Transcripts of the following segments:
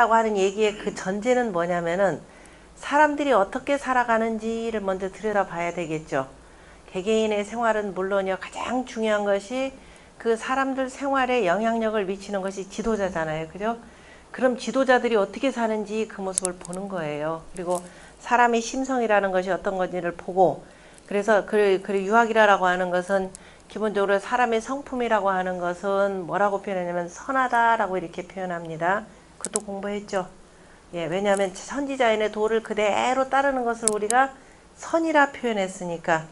라고 하는 얘기의 그 전제는 뭐냐면은 사람들이 어떻게 살아가는지를 먼저 들여다봐야 되겠죠. 개개인의 생활은 물론이요. 가장 중요한 것이 그 사람들 생활에 영향력을 미치는 것이 지도자잖아요. 그죠? 그럼 지도자들이 어떻게 사는지 그 모습을 보는 거예요. 그리고 사람의 심성이라는 것이 어떤 건지를 보고, 그래서 그 유학이라고 하는 것은 기본적으로 사람의 성품이라고 하는 것은 뭐라고 표현하냐면 선하다라고 이렇게 표현합니다. 그것도 공부했죠. 예, 왜냐하면 선지자인의 도를 그대로 따르는 것을 우리가 선이라 표현했으니까.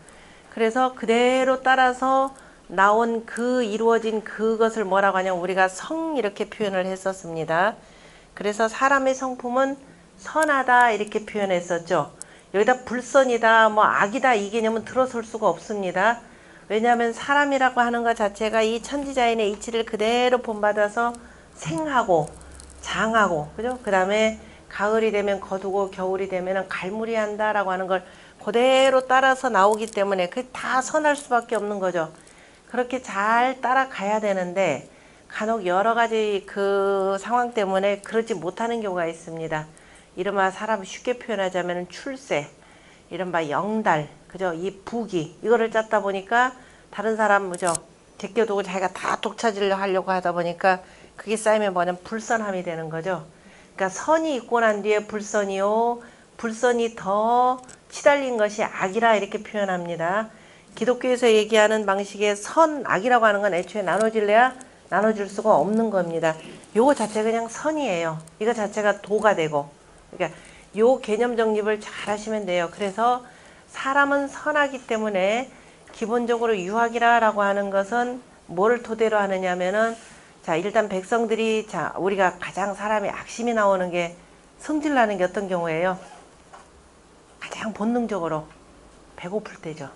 그래서 그대로 따라서 나온 그 이루어진 그것을 뭐라고 하냐면 우리가 성 이렇게 표현을 했었습니다. 그래서 사람의 성품은 선하다 이렇게 표현했었죠. 여기다 불선이다 뭐 악이다 이 개념은 들어설 수가 없습니다. 왜냐하면 사람이라고 하는 것 자체가 이 천지자인의 이치를 그대로 본받아서 생하고 장하고, 그죠? 그 다음에 가을이 되면 거두고 겨울이 되면 갈무리한다라고 하는 걸 그대로 따라서 나오기 때문에 그게 다 선할 수밖에 없는 거죠. 그렇게 잘 따라가야 되는데 간혹 여러 가지 그 상황 때문에 그러지 못하는 경우가 있습니다. 이른바 사람 쉽게 표현하자면 출세, 이른바 영달, 그죠? 이 부기 이거를 짰다 보니까 다른 사람 그죠? 제껴두고 자기가 다 독차지를 하려고 하다 보니까 그게 쌓이면 뭐냐면 불선함이 되는 거죠. 그러니까 선이 있고 난 뒤에 불선이요. 불선이 더 치달린 것이 악이라 이렇게 표현합니다. 기독교에서 얘기하는 방식의 선, 악이라고 하는 건 애초에 나눠질래야 나눠질 수가 없는 겁니다. 요거 자체가 그냥 선이에요. 이거 자체가 도가 되고. 그러니까 요 개념 정립을 잘 하시면 돼요. 그래서 사람은 선하기 때문에 기본적으로 유학이라고 하는 것은 뭐를 토대로 하느냐면은 자, 일단 백성들이 자, 우리가 가장 사람이 악심이 나오는 게 성질 나는 게 어떤 경우예요? 가장 본능적으로 배고플 때죠.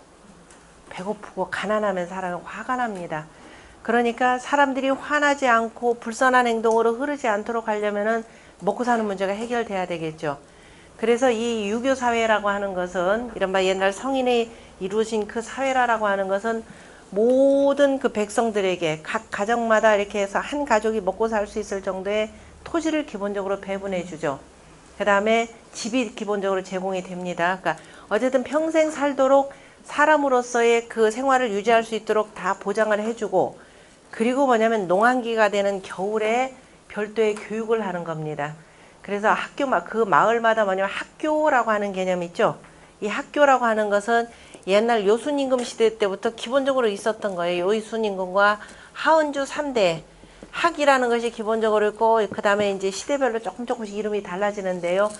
배고프고 가난하면 사람은 화가 납니다. 그러니까 사람들이 화나지 않고 불선한 행동으로 흐르지 않도록 하려면은 먹고 사는 문제가 해결돼야 되겠죠. 그래서 이 유교 사회라고 하는 것은 이른바 옛날 성인이 이루어진 그 사회라고 하는 것은 모든 그 백성들에게 각 가정마다 이렇게 해서 한 가족이 먹고 살 수 있을 정도의 토지를 기본적으로 배분해 주죠. 그 다음에 집이 기본적으로 제공이 됩니다. 그러니까 어쨌든 평생 살도록 사람으로서의 그 생활을 유지할 수 있도록 다 보장을 해주고, 그리고 뭐냐면 농한기가 되는 겨울에 별도의 교육을 하는 겁니다. 그래서 학교, 그 마을마다 뭐냐면 학교라고 하는 개념이 있죠. 이 학교라고 하는 것은 옛날 요순임금 시대 때부터 기본적으로 있었던 거예요. 요순임금과 하은주 3대 학이라는 것이 기본적으로 있고, 그 다음에 이제 시대별로 조금씩 이름이 달라지는데요.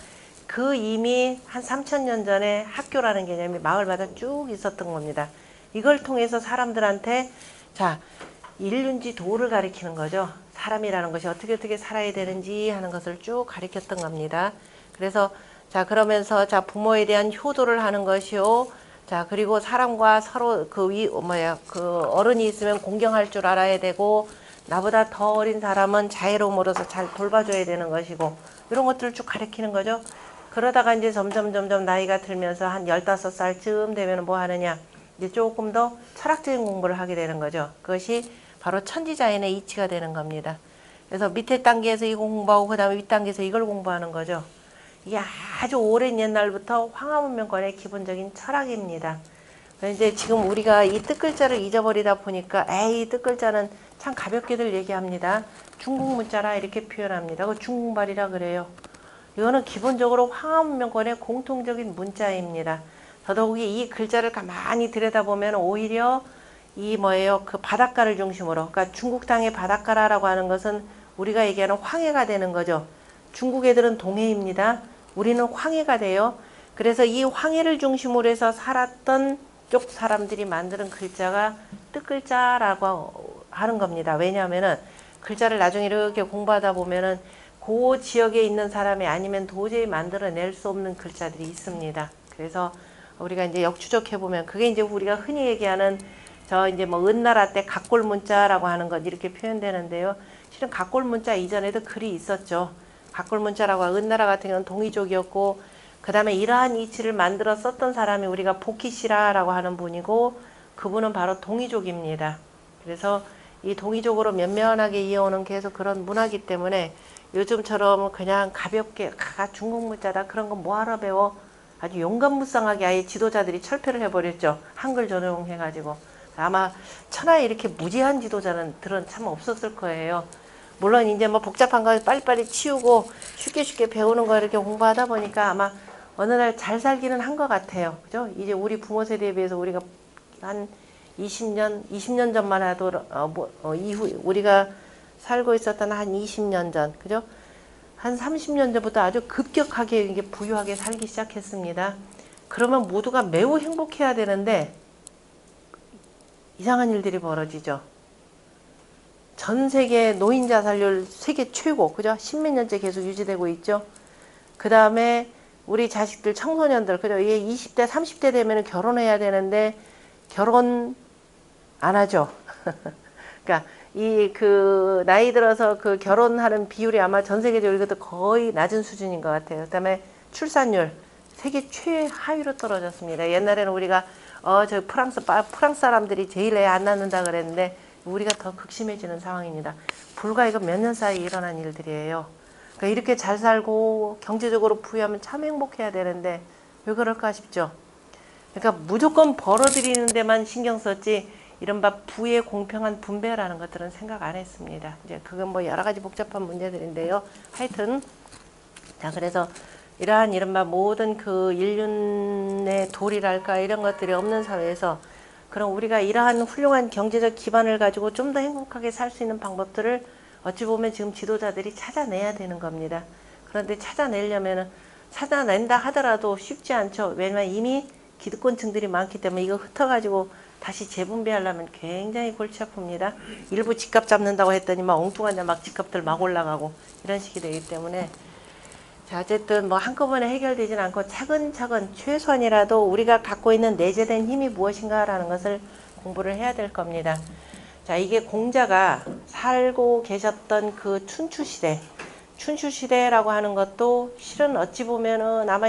그 이미 한 3000년 전에 학교라는 개념이 마을마다 쭉 있었던 겁니다. 이걸 통해서 사람들한테 자, 일륜지 도를 가리키는 거죠. 사람이라는 것이 어떻게 살아야 되는지 하는 것을 쭉 가리켰던 겁니다. 그래서 자, 그러면서 자, 부모에 대한 효도를 하는 것이요. 자, 그리고 사람과 서로 그 어른이 있으면 공경할 줄 알아야 되고, 나보다 더 어린 사람은 자애로움으로서 잘 돌봐줘야 되는 것이고, 이런 것들을 쭉 가리키는 거죠. 그러다가 이제 점점 나이가 들면서 한 15살쯤 되면 뭐 하느냐, 이제 조금 더 철학적인 공부를 하게 되는 거죠. 그것이 바로 천지자인의 이치가 되는 겁니다. 그래서 밑에 단계에서 이거 공부하고 그 다음에 윗 단계에서 이걸 공부하는 거죠. 이게 아주 오랜 옛날부터 황하문명권의 기본적인 철학입니다. 이제 지금 우리가 이 뜻글자를 잊어버리다 보니까 에이, 뜻글자는 참 가볍게들 얘기합니다. 중국 문자라 이렇게 표현합니다. 그 중국말이라 그래요. 이거는 기본적으로 황하문명권의 공통적인 문자입니다. 더더욱이 이 글자를 가만히 들여다보면 오히려 이 그 바닷가를 중심으로, 그러니까 중국 땅의 바닷가라고 하는 것은 우리가 얘기하는 황해가 되는 거죠. 중국 애들은 동해입니다. 우리는 황해가 돼요. 그래서 이 황해를 중심으로 해서 살았던 쪽 사람들이 만드는 글자가 뜻글자라고 하는 겁니다. 왜냐하면은 글자를 나중에 이렇게 공부하다 보면은 그 지역에 있는 사람이 아니면 도저히 만들어낼 수 없는 글자들이 있습니다. 그래서 우리가 이제 역추적해 보면 그게 이제 우리가 흔히 얘기하는 저 이제 뭐 은나라 때 각골 문자라고 하는 것 이렇게 표현되는데요. 실은 각골 문자 이전에도 글이 있었죠. 각골 문자라고 은나라 같은 경우는 동이족이었고, 그 다음에 이러한 이치를 만들어 썼던 사람이 우리가 보키시라라고 하는 분이고, 그분은 바로 동이족입니다. 그래서 이 동이족으로 면면하게 이어오는 계속 그런 문화기 때문에 요즘처럼 그냥 가볍게 중국 문자다 그런 거 뭐하러 배워. 아주 용감무쌍하게 아예 지도자들이 철폐를 해버렸죠. 한글 전용해가지고. 아마 천하에 이렇게 무지한 지도자들은 참 없었을 거예요. 물론 이제 뭐 복잡한 거 빨리빨리 치우고 쉽게 배우는 거 이렇게 공부하다 보니까 아마 어느 날 잘 살기는 한 것 같아요. 그죠? 이제 우리 부모 세대에 비해서 우리가 한 20년 전만 해도 이후 우리가 살고 있었던 한 20년 전, 그죠? 한 30년 전부터 아주 급격하게 이게 부유하게 살기 시작했습니다. 그러면 모두가 매우 행복해야 되는데 이상한 일들이 벌어지죠. 전 세계 노인 자살률 세계 최고, 그죠? 십몇 년째 계속 유지되고 있죠. 그 다음에 우리 자식들, 청소년들, 그죠? 얘 20대, 30대 되면 결혼해야 되는데 결혼 안 하죠. 그러니까 나이 들어서 그 결혼하는 비율이 아마 전 세계적으로 이것도 거의 낮은 수준인 것 같아요. 그다음에 출산율 세계 최하위로 떨어졌습니다. 옛날에는 우리가 저 프랑스 사람들이 제일 애 안 낳는다 그랬는데 우리가 더 극심해지는 상황입니다. 불과 이거 몇 년 사이에 일어난 일들이에요. 그러니까 이렇게 잘 살고 경제적으로 부유하면 참 행복해야 되는데 왜 그럴까 싶죠. 그러니까 무조건 벌어들이는 데만 신경 썼지 이른바 부의 공평한 분배라는 것들은 생각 안 했습니다. 이제 그건 뭐 여러 가지 복잡한 문제들인데요. 하여튼 자 그래서 이러한 이른바 모든 그 인륜의 도리랄까 이런 것들이 없는 사회에서 그럼 우리가 이러한 훌륭한 경제적 기반을 가지고 좀 더 행복하게 살 수 있는 방법들을 어찌 보면 지금 지도자들이 찾아내야 되는 겁니다. 그런데 찾아낸다 하더라도 쉽지 않죠. 왜냐면 이미 기득권층들이 많기 때문에 이거 흩어가지고 다시 재분배하려면 굉장히 골치 아픕니다. 일부 집값 잡는다고 했더니 막 엉뚱한 데 막 집값들 막 올라가고 이런 식이 되기 때문에 자 어쨌든 뭐 한꺼번에 해결되진 않고 차근차근 최소한이라도 우리가 갖고 있는 내재된 힘이 무엇인가라는 것을 공부를 해야 될 겁니다. 자 이게 공자가 살고 계셨던 그 춘추시대라고 하는 것도 실은 어찌 보면은 아마